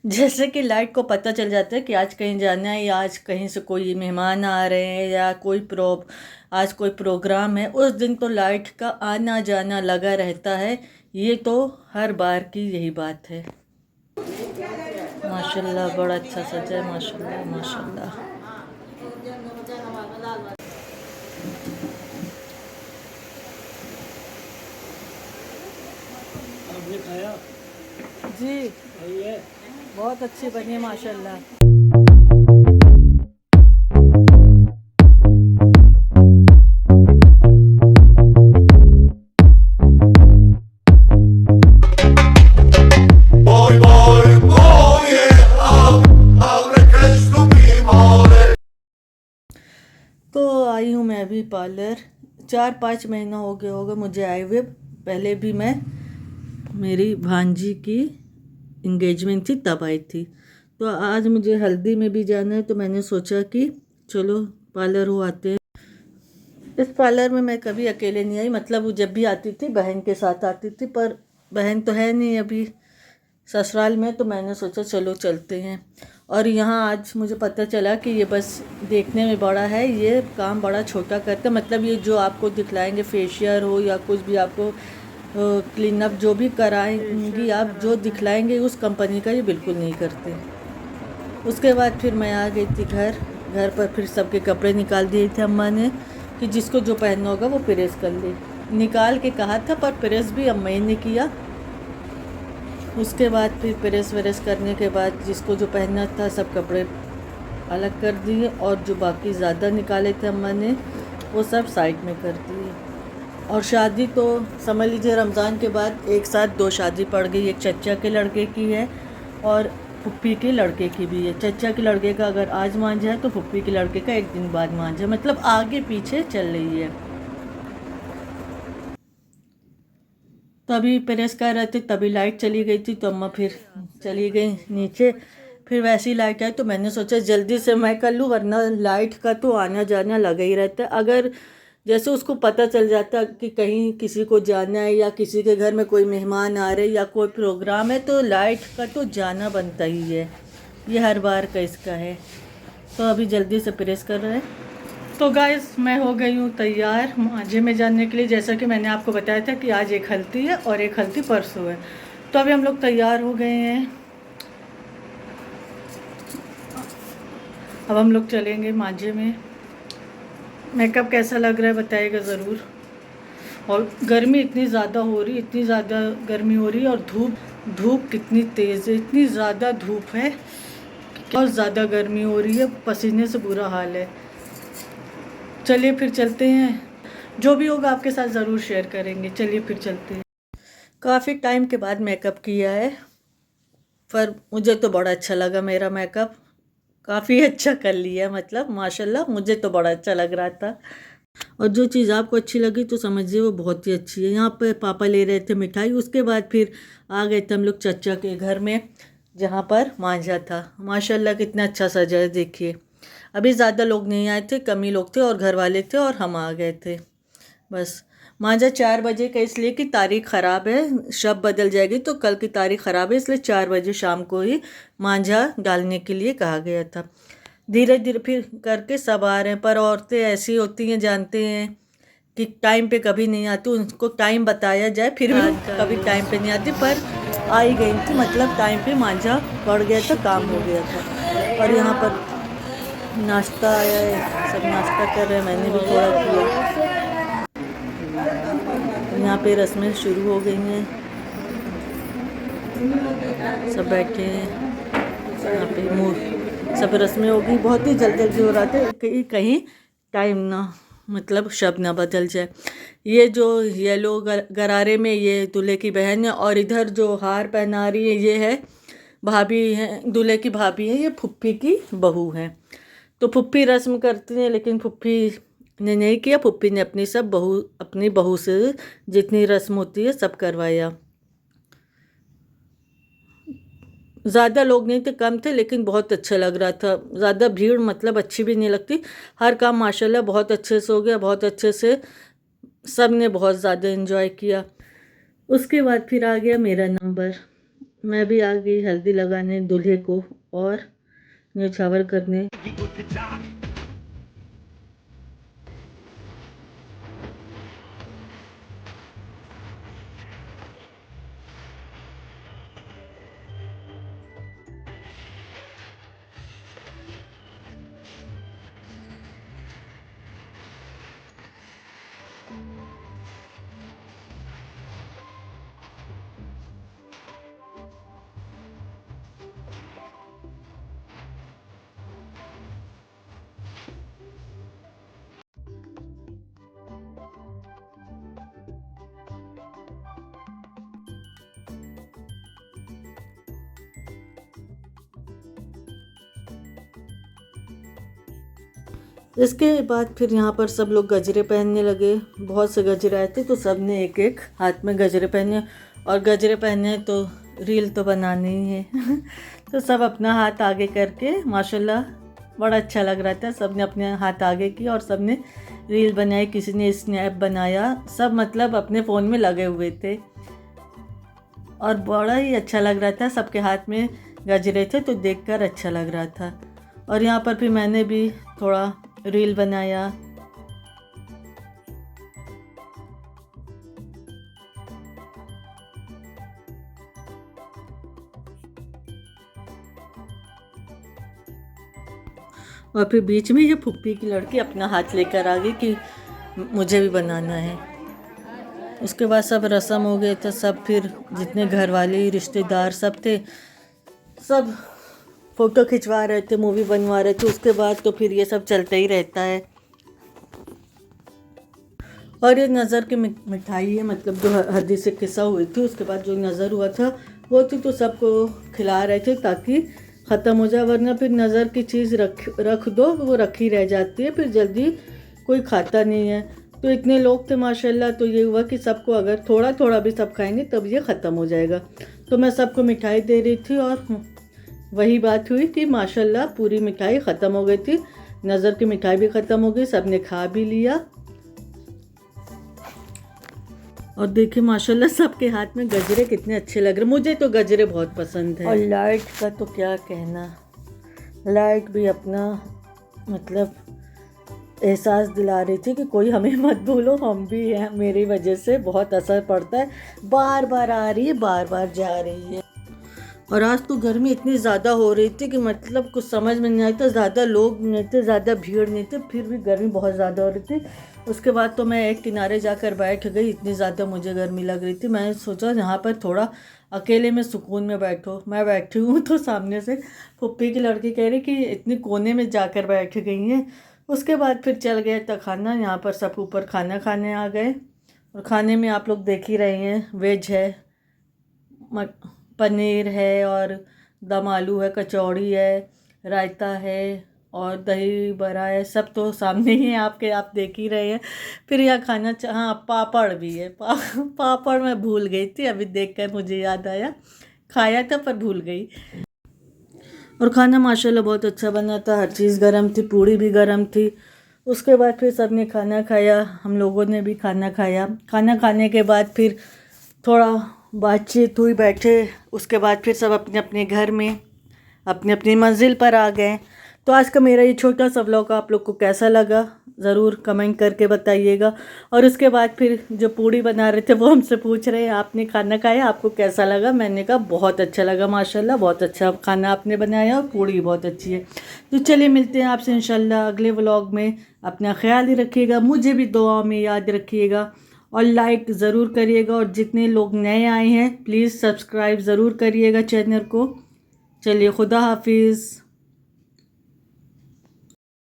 जैसे कि लाइट को पता चल जाता है कि आज कहीं जाना है या आज कहीं से कोई मेहमान आ रहे हैं या आज कोई प्रोग्राम है, उस दिन तो लाइट का आना जाना लगा रहता है। ये तो हर बार की यही बात है। माशाल्लाह बड़ा अच्छा सजा है, माशाल्लाह माशाल्लाह। आपने खाया? जी सही है। बहुत अच्छी बनी है माशाल्लाह। तो आई हूँ मैं अभी पार्लर। 4-5 महीना हो गया होगा मुझे आए हुए। पहले भी मैं मेरी भांजी की इंगेजमेंट थी तब आई थी। तो आज मुझे हल्दी में भी जाना है, तो मैंने सोचा कि चलो पार्लर हो आते हैं। इस पार्लर में मैं कभी अकेले नहीं आई, मतलब वो जब भी आती थी बहन के साथ आती थी, पर बहन तो है नहीं अभी ससुराल में, तो मैंने सोचा चलो चलते हैं। और यहाँ आज मुझे पता चला कि ये बस देखने में बड़ा है, ये काम बड़ा छोटा करता है। मतलब ये जो आपको दिखलाएंगे फेशियल हो या कुछ भी आपको क्लीन अप जो भी कराएंगी, आप जो दिखलाएंगे उस कंपनी का ये बिल्कुल नहीं करते। उसके बाद फिर मैं आ गई थी घर पर फिर सबके कपड़े निकाल दिए थे अम्मा ने कि जिसको जो पहनना होगा वो प्रेस कर ले। निकाल के कहा था पर प्रेस भी अम्मा ही ने किया। उसके बाद फिर प्रेस व्रेस करने के बाद जिसको जो पहनना था सब कपड़े अलग कर दिए, और जो बाकी ज़्यादा निकाले थे अम्मा ने वो सब साइड में कर दिए। और शादी तो समझ लीजिए रमज़ान के बाद एक साथ 2 शादी पड़ गई। एक चचा के लड़के की है और फुप्पी के लड़के की भी है। चचा के लड़के का अगर आज मांझा है तो फुप्पी के लड़के का एक दिन बाद मांझा, मतलब आगे पीछे चल रही है। तभी प्रेस कर रहे थे तभी लाइट चली गई थी, तो अम्मा फिर चली गई नीचे। फिर वैसी लाइट आई तो मैंने सोचा जल्दी से मैं कर लूँ, वरना लाइट का तो आना जाना लगा ही रहता है। अगर जैसे उसको पता चल जाता कि कहीं किसी को जाना है या किसी के घर में कोई मेहमान आ रहे या कोई प्रोग्राम है, तो लाइट का तो जाना बनता ही है। ये हर बार का इसका है। तो अभी जल्दी से प्रेस कर रहे हैं। तो गाइस मैं हो गई हूँ तैयार मांझे में जाने के लिए। जैसा कि मैंने आपको बताया था कि आज एक हल्दी है और एक हल्दी परसों है। तो अभी हम लोग तैयार हो गए हैं। अब हम लोग चलेंगे मांझे में। मेकअप कैसा लग रहा है बताइएगा ज़रूर। और गर्मी इतनी ज़्यादा हो रही, इतनी ज़्यादा गर्मी हो रही है, और धूप कितनी तेज़ है, इतनी ज़्यादा धूप है, बहुत ज़्यादा गर्मी हो रही है, पसीने से बुरा हाल है। चलिए फिर चलते हैं, जो भी होगा आपके साथ ज़रूर शेयर करेंगे। चलिए फिर चलते हैं। काफ़ी टाइम के बाद मेकअप किया है, पर मुझे तो बड़ा अच्छा लगा। मेरा मेकअप काफ़ी अच्छा कर लिया, मतलब माशाल्लाह मुझे तो बड़ा अच्छा लग रहा था। और जो चीज़ आपको अच्छी लगी तो समझिए वो बहुत ही अच्छी है। यहाँ पे पापा ले रहे थे मिठाई, उसके बाद फिर आ गए थे हम लोग चचा के घर में जहाँ पर मांझा था। माशाल्लाह कितना अच्छा सजा है, देखिए। अभी ज़्यादा लोग नहीं आए थे, कम ही लोग थे, और घर वाले थे और हम आ गए थे बस। मांझा 4 बजे का, इसलिए कि तारीख ख़राब है, शब बदल जाएगी तो कल की तारीख ख़राब है, इसलिए 4 बजे शाम को ही मांझा डालने के लिए कहा गया था। धीरे धीरे फिर करके सब आ रहे हैं, पर औरतें ऐसी होती हैं, जानते हैं कि टाइम पे कभी नहीं आती। उनको टाइम बताया जाए फिर भी कभी टाइम पे नहीं आती, पर आ ही गई थी, मतलब टाइम पे मांझा पड़ गया था, काम हो गया था। और यहाँ पर नाश्ता आया है, सब नाश्ता कर रहे हैं, मैंने भी थोड़ा किया। यहाँ पे रस्में शुरू हो गई हैं, सब बैठे हैं यहाँ पे। मुँह सब रस्में हो गई, बहुत ही जल्दी जल्दी हो रहा था कि कहीं टाइम ना, मतलब शब ना बदल जाए। ये जो येलो गरारे में ये दूल्हे की बहन है, और इधर जो हार पहना रही है ये है भाभी है, दूल्हे की भाभी है, ये फुप्पी की बहू है। तो फुप्पी रस्म करती हैं, लेकिन फुप्पी ने नहीं किया। फुप्पी ने अपनी बहू से जितनी रस्म होती है सब करवाया। ज़्यादा लोग नहीं थे, कम थे, लेकिन बहुत अच्छा लग रहा था। ज़्यादा भीड़ मतलब अच्छी भी नहीं लगती। हर काम माशाल्लाह बहुत अच्छे से हो गया, बहुत अच्छे से सब ने बहुत ज़्यादा एंजॉय किया। उसके बाद फिर आ गया मेरा नंबर। मैं भी आ गई हल्दी लगाने दूल्हे को और न्यौछावर करने। इसके बाद फिर यहाँ पर सब लोग गजरे पहनने लगे। बहुत से गजरे आए थे तो सब ने एक एक हाथ में गजरे पहने, और गजरे पहने तो रील तो बनानी ही है तो सब अपना हाथ आगे करके माशाल्लाह बड़ा अच्छा लग रहा था। सब ने अपने हाथ आगे किया और सब ने रील बनाई, किसी ने स्नैप बनाया, सब मतलब अपने फ़ोन में लगे हुए थे और बड़ा ही अच्छा लग रहा था। सबके हाथ में गजरे थे तो देखकर अच्छा लग रहा था। और यहाँ पर फिर मैंने भी थोड़ा रील बनाया। और फिर बीच में ये फुप्पी की लड़की अपना हाथ लेकर आ गई कि मुझे भी बनाना है। उसके बाद सब रस्म हो गए थे, सब फिर जितने घर वाले रिश्तेदार सब थे सब फ़ोटो खिंचवा रहे थे, मूवी बनवा रहे थे। उसके बाद तो फिर ये सब चलता ही रहता है। और ये नज़र की मिठाई है, मतलब जो हल्दी से किस्सा हुई थी उसके बाद जो नज़र हुआ था वो थी, तो सबको खिला रहे थे ताकि ख़त्म हो जाए, वरना फिर नज़र की चीज़ रख दो वो रखी रह जाती है, फिर जल्दी कोई खाता नहीं है। तो इतने लोग थे माशाल्लाह, तो ये हुआ कि सबको अगर थोड़ा थोड़ा भी सब खाएंगे तब ये ख़त्म हो जाएगा। तो मैं सबको मिठाई दे रही थी और वही बात हुई कि माशाल्लाह पूरी मिठाई ख़त्म हो गई थी। नज़र की मिठाई भी ख़त्म हो गई, सब ने खा भी लिया। और देखिए माशाल्लाह सबके हाथ में गजरे कितने अच्छे लग रहे। मुझे तो गजरे बहुत पसंद है। और लाइट का तो क्या कहना, लाइट भी अपना मतलब एहसास दिला रही थी कि कोई हमें मत भूलो, हम भी हैं, मेरी वजह से बहुत असर पड़ता है। बार बार आ रही है, बार बार जा रही है। और आज तो गर्मी इतनी ज़्यादा हो रही थी कि मतलब कुछ समझ में नहीं आता। ज़्यादा लोग नहीं थे, ज़्यादा भीड़ नहीं थी, फिर भी गर्मी बहुत ज़्यादा हो रही थी। उसके बाद तो मैं एक किनारे जाकर बैठ गई, इतनी ज़्यादा मुझे गर्मी लग रही थी। मैंने सोचा यहाँ पर थोड़ा अकेले में सुकून में बैठो। मैं बैठी हूँ तो सामने से फुप्पी की लड़की कह रही कि इतनी कोने में जाकर बैठ गई हैं। उसके बाद फिर चल गए तो खाना, यहाँ पर सब ऊपर खाना खाने आ गए। और खाने में आप लोग देख ही रहे हैं, वेज है, पनीर है और दम आलू है, कचौड़ी है, रायता है और दही बड़ा है। सब तो सामने ही है आपके, आप देख ही रहे हैं। फिर यहाँ खाना हाँ पापड़ भी है। पापड़ मैं भूल गई थी, अभी देखकर मुझे याद आया, खाया था पर भूल गई। और खाना माशाल्लाह बहुत अच्छा बना था, हर चीज़ गरम थी, पूड़ी भी गरम थी। उसके बाद फिर सब ने खाना खाया, हम लोगों ने भी खाना खाया। खाना खाने के बाद फिर थोड़ा बातचीत हुई, बैठे। उसके बाद फिर सब अपने अपने घर में अपनी अपनी मंजिल पर आ गए। तो आज का मेरा ये छोटा सा व्लॉग आप लोग को कैसा लगा ज़रूर कमेंट करके बताइएगा। और उसके बाद फिर जो पूड़ी बना रहे थे वो हमसे पूछ रहे हैं आपने खाना खाया, आपको कैसा लगा। मैंने कहा बहुत अच्छा लगा माशाल्लाह, बहुत अच्छा खाना आपने बनाया और पूड़ी भी बहुत अच्छी है। तो चलिए मिलते हैं आपसे इंशाल्लाह अगले व्लॉग में। अपना ख्याल ही रखिएगा, मुझे भी दुआ में याद रखिएगा और लाइक ज़रूर करिएगा। और जितने लोग नए आए हैं प्लीज़ सब्सक्राइब ज़रूर करिएगा चैनल को। चलिए खुदा हाफिज़।